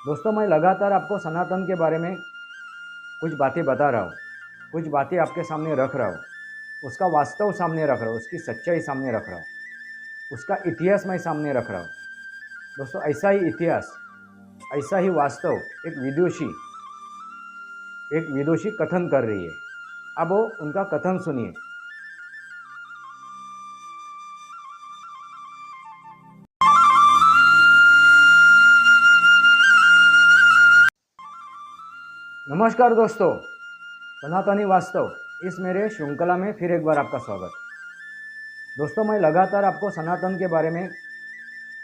दोस्तों, मैं लगातार आपको सनातन के बारे में कुछ बातें बता रहा हूँ, कुछ बातें आपके सामने रख रहा हूँ, उसका वास्तव सामने रख रहा हूँ, उसकी सच्चाई सामने रख रहा हूँ, उसका इतिहास मैं सामने रख रहा हूँ। दोस्तों, ऐसा ही इतिहास, ऐसा ही वास्तव एक विदुषी कथन कर रही है। अब वो उनका कथन सुनिए। नमस्कार दोस्तों, सनातनी वास्तव इस मेरे श्रृंखला में फिर एक बार आपका स्वागत। दोस्तों, मैं लगातार आपको सनातन के बारे में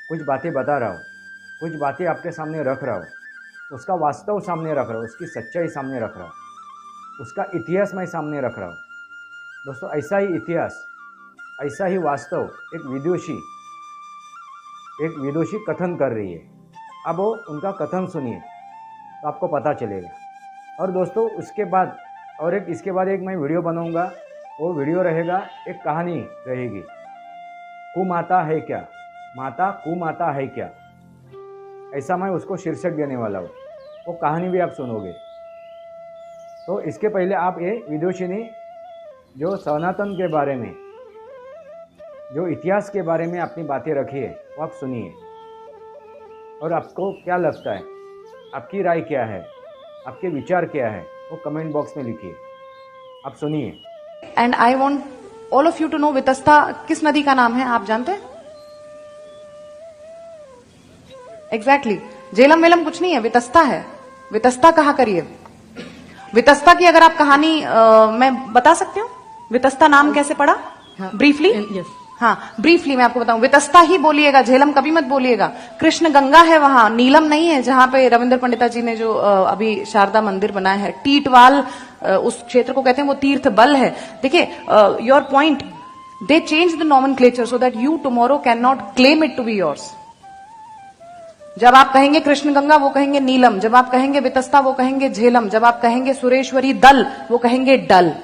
कुछ बातें बता रहा हूँ, कुछ बातें आपके सामने रख रहा हूँ, उसका वास्तव सामने रख रहा हूँ, उसकी सच्चाई सामने रख रहा हूँ, उसका इतिहास मैं सामने रख रहा हूँ। दोस्तों, ऐसा ही इतिहास, ऐसा ही वास्तव एक विदुषी कथन कर रही है। अब वो उनका कथन सुनिए तो आपको पता चलेगा। और दोस्तों, इसके बाद एक मैं वीडियो बनाऊंगा। वो वीडियो रहेगा, एक कहानी रहेगी, कुमाता है क्या, माता कुमाता है क्या, ऐसा मैं उसको शीर्षक देने वाला हूँ। वो कहानी भी आप सुनोगे। तो इसके पहले आप ये विदुषिनी जो सनातन के बारे में, जो इतिहास के बारे में अपनी बातें रखी है, वो आप सुनिए। और आपको क्या लगता है, आपकी राय क्या है, आपके विचार क्या है, वो कमेंट बॉक्स में लिखिए। आप सुनिए। And I want all of you to know, Vitasta किस नदी का नाम है, आप जानते हैं? एग्जैक्टली झेलम वेलम कुछ नहीं है, वितस्ता है। वितस्ता कहा करिए। वितस्ता की अगर आप कहानी मैं बता सकती हूँ, वितस्ता नाम कैसे पड़ा? ब्रीफली हाँ, ब्रीफली मैं आपको बताऊं। वितस्ता ही बोलिएगा, झेलम कभी मत बोलिएगा। कृष्ण गंगा है वहां, नीलम नहीं है। जहां पे रविंद्र पंडिता जी ने जो अभी शारदा मंदिर बनाया है, टीटवाल उस क्षेत्र को कहते हैं, वो तीर्थ बल है। देखिए, your point, they change the nomenclature so that you tomorrow can not claim it to be yours. जब आप कहेंगे कृष्ण गंगा, वो कहेंगे नीलम। जब आप कहेंगे वितस्ता, वो कहेंगे झेलम। जब आप कहेंगे सुरेश्वरी दल, वो कहेंगे डल।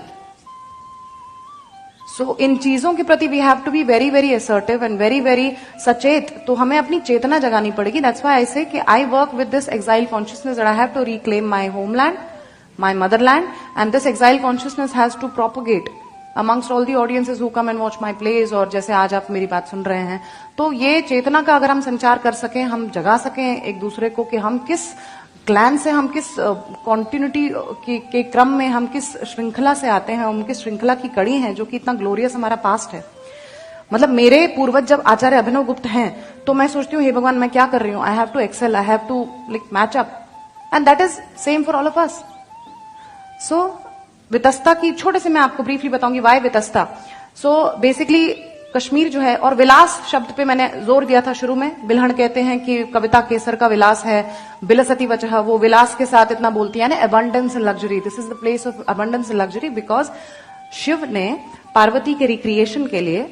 सो इन चीजों के प्रति we have to be very very assertive and very very सचेत। तो हमें अपनी चेतना जगानी पड़ेगी। दैट्स व्हाई आई से कि I work with this exile consciousness that I have to reclaim my homeland, my motherland, and this exile consciousness has to propagate amongst all the audiences who come and watch my plays। और जैसे आज आप मेरी बात सुन रहे हैं, तो ये चेतना का अगर हम संचार कर सकें, हम जगा सकें एक दूसरे को कि हम किस क्लैन से, हम किस कॉन्टिन्यूटी के क्रम में, हम किस श्रृंखला से आते हैं, हम किस श्रृंखला की कड़ी हैं जो कि इतना ग्लोरियस हमारा पास्ट है। मतलब मेरे पूर्वज जब आचार्य अभिनव गुप्त हैं, तो मैं सोचती हूँ, हे भगवान, मैं क्या कर रही हूँ? I have to excel, I have to like match up, and that is same for all of us. So Vitasta की छोटे से मैं आपको ब्रीफली बताऊंगी, why Vitasta. So basically Kashmir जो है, और विलास शब्द पे मैंने जोर दिया था शुरू में। बिल्हण कहते हैं कि कविता केसर का विलास है, बिलसती वचह, वो विलास के साथ इतना बोलती है ना, abundance and luxury. This is the place of abundance and luxury, because Shiva ने पार्वती के रिक्रिएशन के लिए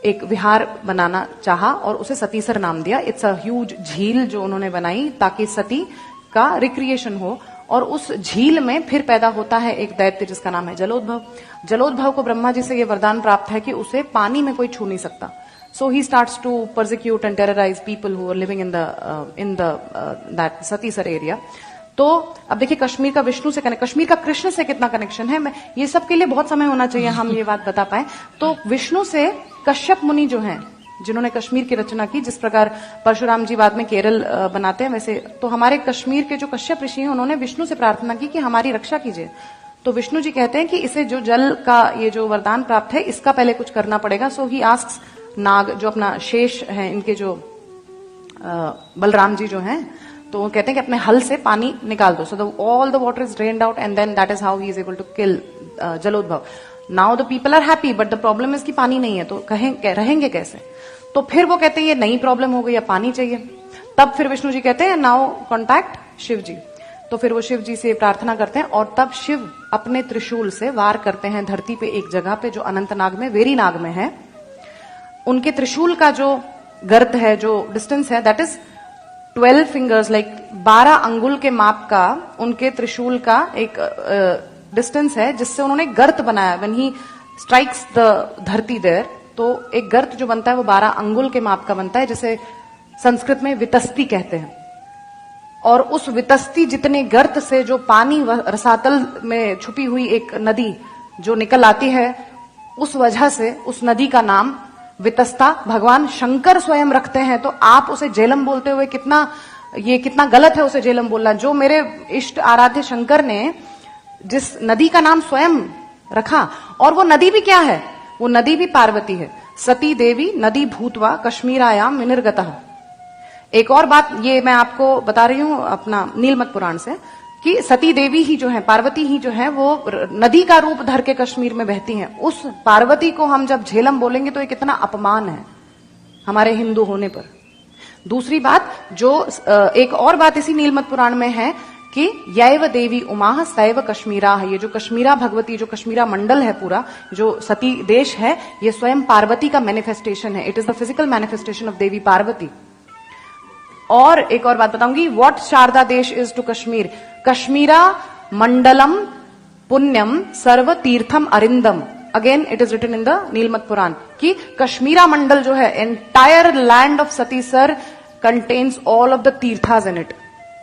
एक विहार बनाना चाहा और उसे सतीसर नाम दिया। इट्स अ ह्यूज झील जो उन्होंने बनाई ताकि सती का रिक्रिएशन हो। और उस झील में फिर पैदा होता है एक दैत्य जिसका नाम है जलोद्भव। जलोद्भव को ब्रह्मा जी से यह वरदान प्राप्त है कि उसे पानी में कोई छू नहीं सकता। So he starts to persecute and terrorize people who are living in that Satisar area. तो अब देखिए, कश्मीर का विष्णु से कश्मीर का कृष्ण से कितना कनेक्शन है। मैं ये सब के लिए बहुत समय होना चाहिए, हम ये बात बता पाए। तो विष्णु से कश्यप मुनि जो हैं, जिन्होंने कश्मीर की रचना की, जिस प्रकार परशुराम जी बाद में केरल बनाते हैं, वैसे तो हमारे कश्मीर के जो कश्यप ऋषि हैं, उन्होंने विष्णु से प्रार्थना की कि हमारी रक्षा कीजिए। तो विष्णु जी कहते हैं कि इसे जो जल का ये जो वरदान प्राप्त है, इसका पहले कुछ करना पड़ेगा। सो ही आस्क्स नाग, जो अपना शेष है, इनके जो बलराम जी जो हैं, तो वो कहते हैं कि अपने हल से पानी निकाल दो। So all the water is drained out and then that is how he is able to kill Jalodbhav. Now the people are happy, but the problem is कि पानी नहीं है, तो रहेंगे कैसे? तो फिर वो कहते हैं ये नई प्रॉब्लम हो गई, या पानी चाहिए। तब फिर विष्णु जी कहते हैं नाउ कॉन्टैक्ट शिव जी। तो फिर वो शिव जी से प्रार्थना करते हैं, और तब शिव अपने त्रिशूल से वार करते हैं धरती पे एक जगह पे जो अनंतनाग में, वेरीनाग में है। उनके त्रिशूल का जो गर्त है, जो डिस्टेंस है, दैट इज 12 फिंगर्स, लाइक 12 अंगुल के माप का उनके त्रिशूल का एक डिस्टेंस है, जिससे उन्होंने गर्त बनाया। व्हेन ही स्ट्राइक्स द धरती देयर, तो एक गर्त जो बनता है वो 12 अंगुल के माप का बनता है, जिसे संस्कृत में वितस्ती कहते हैं। और उस वितस्ती जितने गर्त से जो पानी रसातल में छुपी हुई एक नदी जो निकल आती है, उस वजह से उस नदी का नाम वितस्ता भगवान शंकर स्वयं रखते हैं। तो आप उसे झेलम बोलते हुए कितना गलत है उसे झेलम बोलना। जो मेरे इष्ट आराध्य शंकर ने जिस नदी का नाम स्वयं रखा, और वो नदी भी क्या है, वो नदी भी पार्वती है। सती देवी नदी भूतवा कश्मीरायाम विनिर्गतः। एक और बात ये मैं आपको बता रही हूं अपना नीलमत पुराण से, कि सती देवी ही जो है, पार्वती ही जो है, वो नदी का रूप धर के कश्मीर में बहती हैं। उस पार्वती को हम जब झेलम बोलेंगे तो ये कितना अपमान है हमारे हिंदू होने पर। दूसरी बात, जो एक और बात इसी नीलमत पुराण में है कि यैव देवी उमा सैव कश्मीरा है। ये जो कश्मीरा भगवती, जो कश्मीरा मंडल है पूरा, जो सती देश है, ये स्वयं पार्वती का मैनिफेस्टेशन है। It is the physical manifestation of Devi Parvati. और एक और बात बताऊंगी, what Sharada Desh is to Kashmir. Kashmira मंडलम पुण्यम सर्व तीर्थम अरिंदम। Again it is written in the Nilamata Purana कि कश्मीरा मंडल जो है, entire land of Satisar contains all of the तीर्थास इन इट।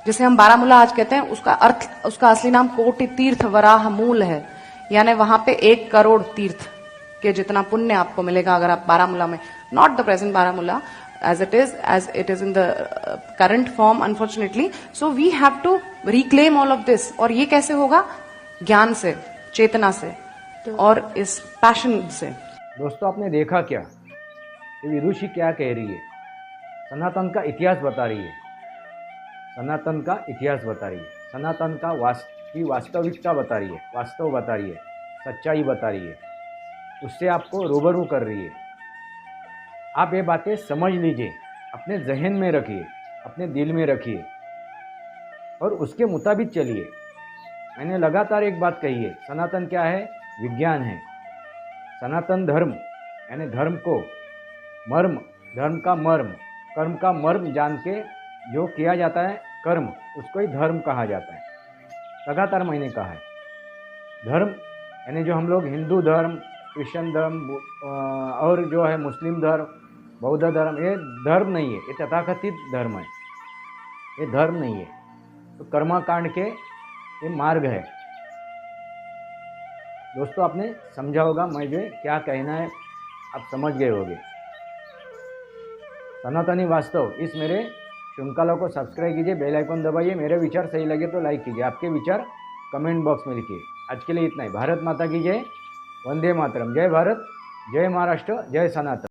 जिसे हम बारामूला आज कहते हैं, उसका अर्थ, उसका असली नाम कोटि तीर्थ वराह मूल है। यानी वहां पे 1 करोड़ तीर्थ के जितना पुण्य आपको मिलेगा अगर आप बारामूला में, not the present Baramulla as it is in the current form unfortunately. So we have to reclaim all of this. और ये कैसे होगा? ज्ञान से, चेतना से और इस पैशन से। दोस्तों, आपने देखा क्या, ये विदुषी क्या कह रही है? सनातन का इतिहास बता रही है, सनातन का इतिहास बता रही है, सनातन का वास्तविकता बता रही है, वास्तव बता रही है, सच्चाई बता रही है, उससे आपको रूबरू कर रही है। आप ये बातें समझ लीजिए, अपने जहन में रखिए, अपने दिल में रखिए और उसके मुताबिक चलिए। मैंने लगातार एक बात कही है, सनातन क्या है? विज्ञान है। सनातन धर्म यानी धर्म को मर्म, धर्म का मर्म, कर्म का मर्म जान के जो किया जाता है कर्म, उसको ही धर्म कहा जाता है। लगातार मैंने कहा है, धर्म यानी जो हम लोग हिंदू धर्म, क्रिश्चियन धर्म और जो है मुस्लिम धर्म, बौद्ध धर्म, ये धर्म नहीं है, ये तथाकथित धर्म है, ये धर्म नहीं है। तो कर्मकांड के ये मार्ग है। दोस्तों, आपने समझा होगा मुझे क्या कहना है, आप समझ गए होंगे। सनातनी वास्तव इस मेरे श्रृंखला को सब्सक्राइब कीजिए, बेल आइकन दबाइए। मेरे विचार सही लगे तो लाइक कीजिए, आपके विचार कमेंट बॉक्स में लिखिए। आज के लिए इतना ही। भारत माता की जय, वंदे मातरम। जय भारत, जय महाराष्ट्र, जय सनातन।